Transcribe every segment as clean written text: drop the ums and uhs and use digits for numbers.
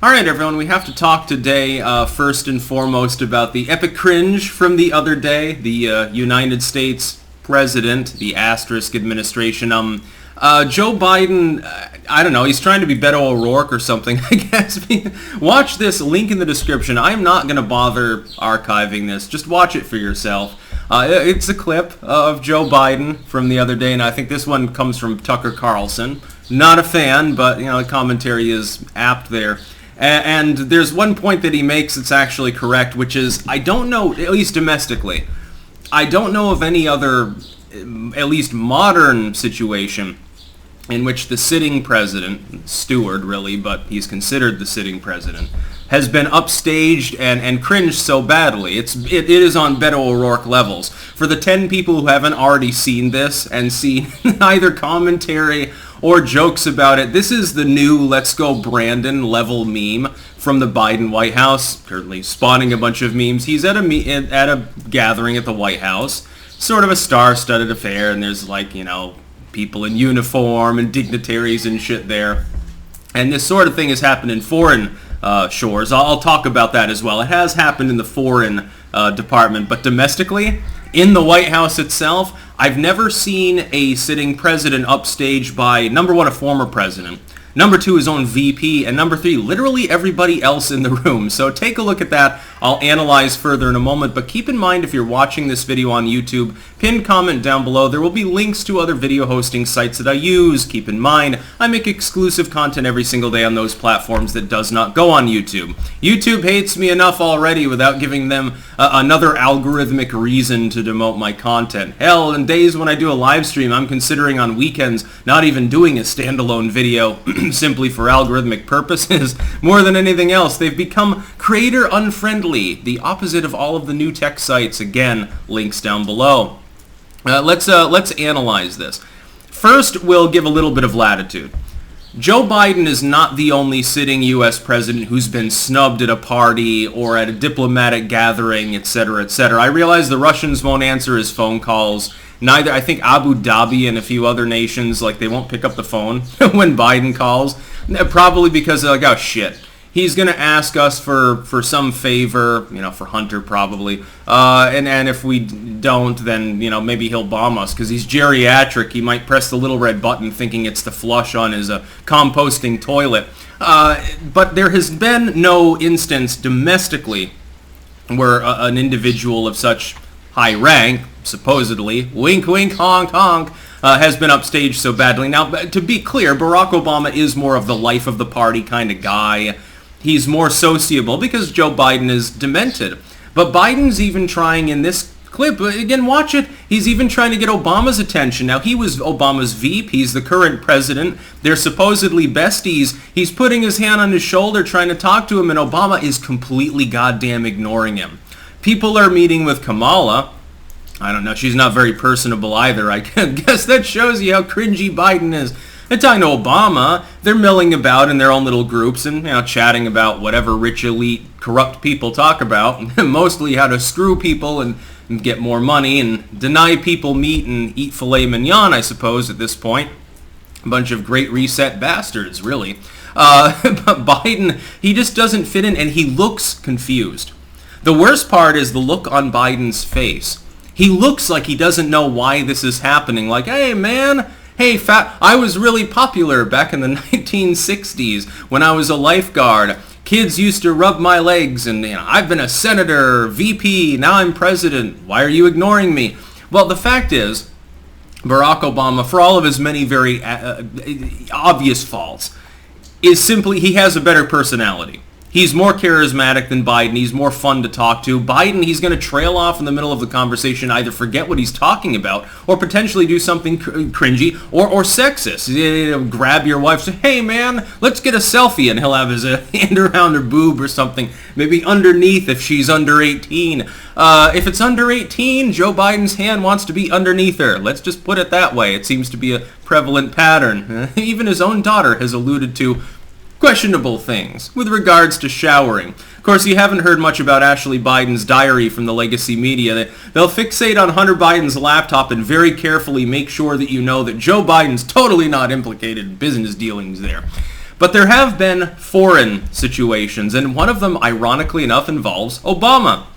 Alright everyone, we have to talk today first and foremost about the epic cringe from the other day. The United States President, the asterisk administration, Joe Biden, I don't know, he's trying to be Beto O'Rourke or something, I guess. Watch this, link in the description. I'm not going to bother archiving this, just watch it for yourself. It's a clip of Joe Biden from the other day, and I think this one comes from Tucker Carlson. Not a fan, but, you know, the commentary is apt there. And there's one point that he makes that's actually correct, which is, I don't know, at least domestically, I don't know of any other, at least modern situation in which the sitting president, steward really, but he's considered the sitting president, has been upstaged and cringed so badly. It is on Beto O'Rourke levels. For the 10 people who haven't already seen this and seen either commentary or jokes about it, this is the new Let's Go Brandon level meme from the Biden White House, currently spawning a bunch of memes. He's at a gathering at the White House, sort of a star-studded affair, and there's, like, you know, people in uniform and dignitaries and shit there. And this sort of thing has happened in foreign shores. I'll talk about that as well. It has happened in the foreign department, but domestically, in the White House itself, I've never seen a sitting president upstaged by, number one, a former president, number two, his own VP, and number three, literally everybody else in the room. So take a look at that. I'll analyze further in a moment, but keep in mind if you're watching this video on YouTube, pinned comment down below. There will be links to other video hosting sites that I use. Keep in mind, I make exclusive content every single day on those platforms that does not go on YouTube. YouTube hates me enough already without giving them another algorithmic reason to demote my content. Hell, in days when I do a live stream, I'm considering on weekends not even doing a standalone video simply for algorithmic purposes. More than anything else, they've become creator unfriendly, the opposite of all of the new tech sites. Again, links down below. Let's analyze this. First, we'll give a little bit of latitude. Joe Biden is not the only sitting U.S. president who's been snubbed at a party or at a diplomatic gathering, etc., etc. I realize the Russians won't answer his phone calls. Neither, I think Abu Dhabi and a few other nations, like, they won't pick up the phone when Biden calls. Probably because they're like, oh shit, he's going to ask us for some favor, you know, for Hunter probably. And if we don't, then, you know, maybe he'll bomb us because he's geriatric. He might press the little red button thinking it's the flush on his composting toilet. But there has been no instance domestically where an individual of such high rank, supposedly, wink wink honk honk, has been upstaged so badly. Now, to be clear, Barack Obama is more of the life of the party kind of guy. He's more sociable because Joe Biden is demented. But Biden's even trying in this clip, again, watch it, he's even trying to get Obama's attention. Now, he was Obama's VP, he's the current president, they're supposedly besties. He's putting his hand on his shoulder trying to talk to him, and Obama is completely goddamn ignoring him. People are meeting with Kamala. I don't know, she's not very personable either. I guess that shows you how cringy Biden is. They're talking to Obama, they're milling about in their own little groups and, you know, chatting about whatever rich, elite, corrupt people talk about. Mostly how to screw people and get more money and deny people meat and eat filet mignon, I suppose, at this point. A bunch of great reset bastards, really. But Biden, he just doesn't fit in, and he looks confused. The worst part is the look on Biden's face. He looks like he doesn't know why this is happening. Like, hey, man, hey, I was really popular back in the 1960s when I was a lifeguard. Kids used to rub my legs, and, you know, I've been a senator, VP, now I'm president. Why are you ignoring me? Well, the fact is, Barack Obama, for all of his many very obvious faults, is simply, he has a better personality. He's more charismatic than Biden. He's more fun to talk to. Biden, he's going to trail off in the middle of the conversation, either forget what he's talking about or potentially do something cringy or sexist. He'll grab your wife, say, hey, man, let's get a selfie, and he'll have his hand around her boob or something, maybe underneath if she's under 18. If it's under 18, Joe Biden's hand wants to be underneath her. Let's just put it that way. It seems to be a prevalent pattern. Even his own daughter has alluded to questionable things with regards to showering. Of course, you haven't heard much about Ashley Biden's diary from the legacy media. They'll fixate on Hunter Biden's laptop and very carefully make sure that you know that Joe Biden's totally not implicated in business dealings there. But there have been foreign situations, and one of them, ironically enough, involves Obama.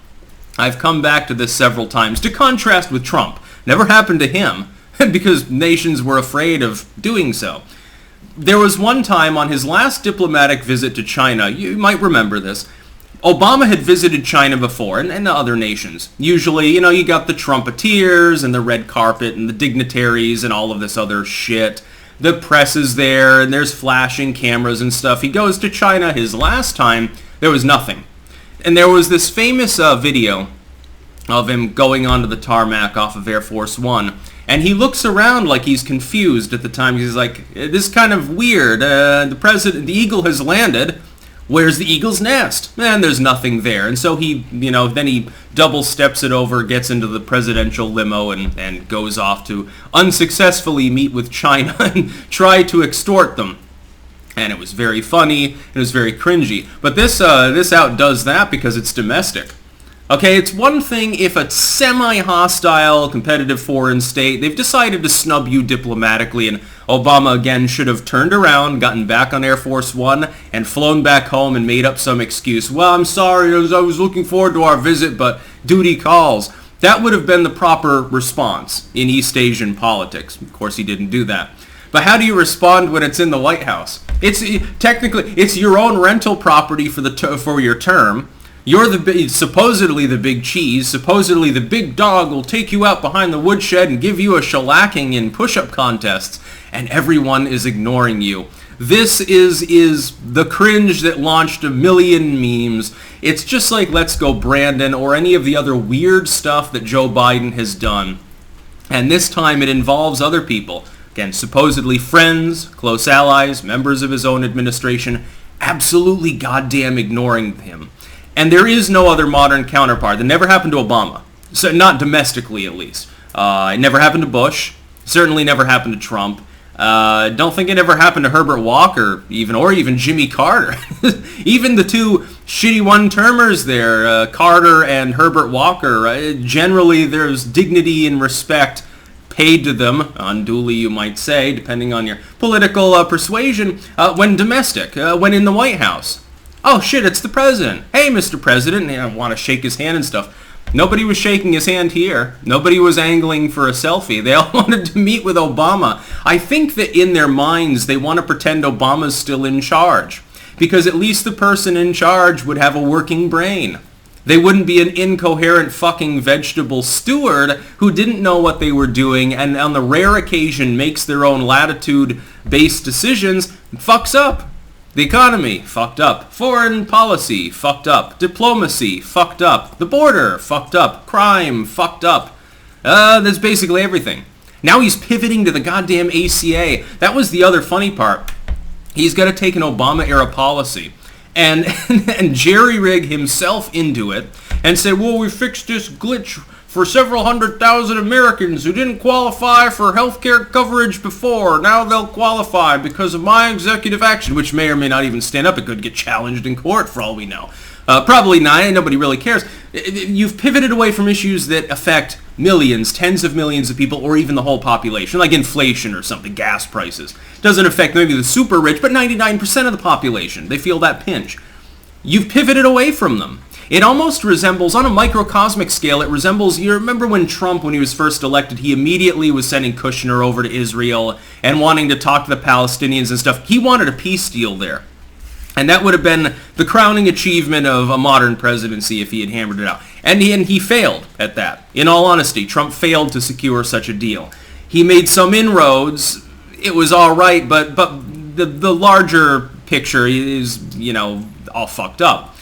I've come back to this several times to contrast with Trump. Never happened to him, because nations were afraid of doing so. There was one time on his last diplomatic visit to China, you might remember this, Obama had visited China before, and other nations. Usually, you got the trumpeteers and the red carpet and the dignitaries and all of this other shit. The press is there, and there's flashing cameras and stuff. He goes to China his last time, there was nothing. And there was this famous video of him going onto the tarmac off of Air Force One. And he looks around like he's confused at the time. He's like, this is kind of weird. The eagle has landed. Where's the eagle's nest? And there's nothing there. And so he, then he double steps it over, gets into the presidential limo, and goes off to unsuccessfully meet with China and try to extort them. And it was very funny, and it was very cringy. But this outdoes that because it's domestic. Okay, it's one thing if a semi-hostile, competitive foreign state, they've decided to snub you diplomatically, and Obama, again, should have turned around, gotten back on Air Force One, and flown back home and made up some excuse. Well, I'm sorry, I was looking forward to our visit, but duty calls. That would have been the proper response in East Asian politics. Of course, he didn't do that. But how do you respond when it's in the White House? Technically, it's your own rental property for your term. You're supposedly the big cheese. Supposedly the big dog will take you out behind the woodshed and give you a shellacking in push-up contests, and everyone is ignoring you. This is the cringe that launched a million memes. It's just like Let's Go Brandon or any of the other weird stuff that Joe Biden has done. And this time it involves other people. Again, supposedly friends, close allies, members of his own administration, absolutely goddamn ignoring him. And there is no other modern counterpart. That never happened to Obama. So not domestically, at least. It never happened to Bush. Certainly never happened to Trump. Don't think it ever happened to Herbert Walker, or even Jimmy Carter. Even the two shitty one-termers there, Carter and Herbert Walker, generally there's dignity and respect paid to them, unduly you might say, depending on your political persuasion, when domestic, when in the White House. Oh shit, it's the president. Hey, Mr. President. And I want to shake his hand and stuff. Nobody was shaking his hand here. Nobody was angling for a selfie. They all wanted to meet with Obama. I think that in their minds, they want to pretend Obama's still in charge. Because at least the person in charge would have a working brain. They wouldn't be an incoherent fucking vegetable steward who didn't know what they were doing and on the rare occasion makes their own latitude-based decisions and fucks up. The economy, fucked up. Foreign policy, fucked up. Diplomacy, fucked up. The border, fucked up. Crime, fucked up. That's basically everything. Now he's pivoting to the goddamn ACA. That was the other funny part. He's got to take an Obama-era policy and jerry-rig himself into it and say, well, we fixed this glitch for several 100,000 Americans who didn't qualify for healthcare coverage before. Now they'll qualify because of my executive action, which may or may not even stand up. It could get challenged in court for all we know. Probably not. Nobody really cares. You've pivoted away from issues that affect millions, tens of millions of people, or even the whole population, like inflation or something, gas prices. Doesn't affect maybe the super rich, but 99% of the population. They feel that pinch. You've pivoted away from them. It almost resembles, on a microcosmic scale, it resembles, you remember when Trump, when he was first elected, he immediately was sending Kushner over to Israel and wanting to talk to the Palestinians and stuff. He wanted a peace deal there. And that would have been the crowning achievement of a modern presidency if he had hammered it out. And he failed at that. In all honesty, Trump failed to secure such a deal. He made some inroads. It was all right, but the larger picture is, all fucked up.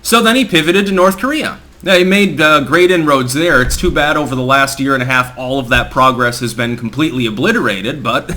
So then he pivoted to North Korea. He made great inroads there. It's too bad over the last year and a half all of that progress has been completely obliterated, but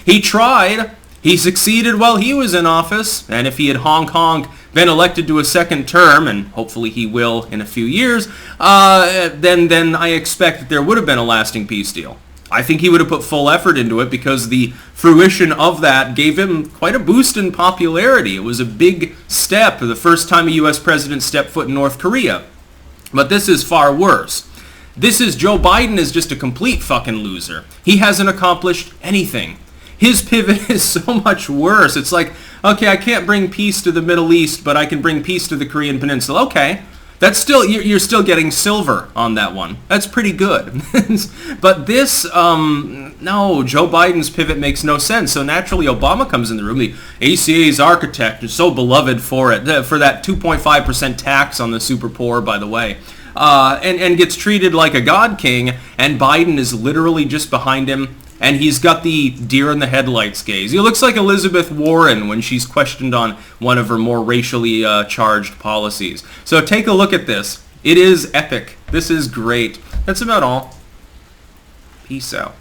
he tried. He succeeded while he was in office, and if he had Hong Kong been elected to a second term, and hopefully he will in a few years, then I expect that there would have been a lasting peace deal. I think he would have put full effort into it because the fruition of that gave him quite a boost in popularity. It was a big step, the first time a U.S. president stepped foot in North Korea. But this is far worse. Joe Biden is just a complete fucking loser. He hasn't accomplished anything. His pivot is so much worse. It's like, okay, I can't bring peace to the Middle East, but I can bring peace to the Korean Peninsula. Okay. That's still, you're still getting silver on that one. That's pretty good. But this, no, Joe Biden's pivot makes no sense. So naturally, Obama comes in the room. The ACA's architect is so beloved for it, for that 2.5% tax on the super poor, by the way, and gets treated like a god king. And Biden is literally just behind him. And he's got the deer in the headlights gaze. He looks like Elizabeth Warren when she's questioned on one of her more racially charged policies. So take a look at this. It is epic. This is great. That's about all. Peace out.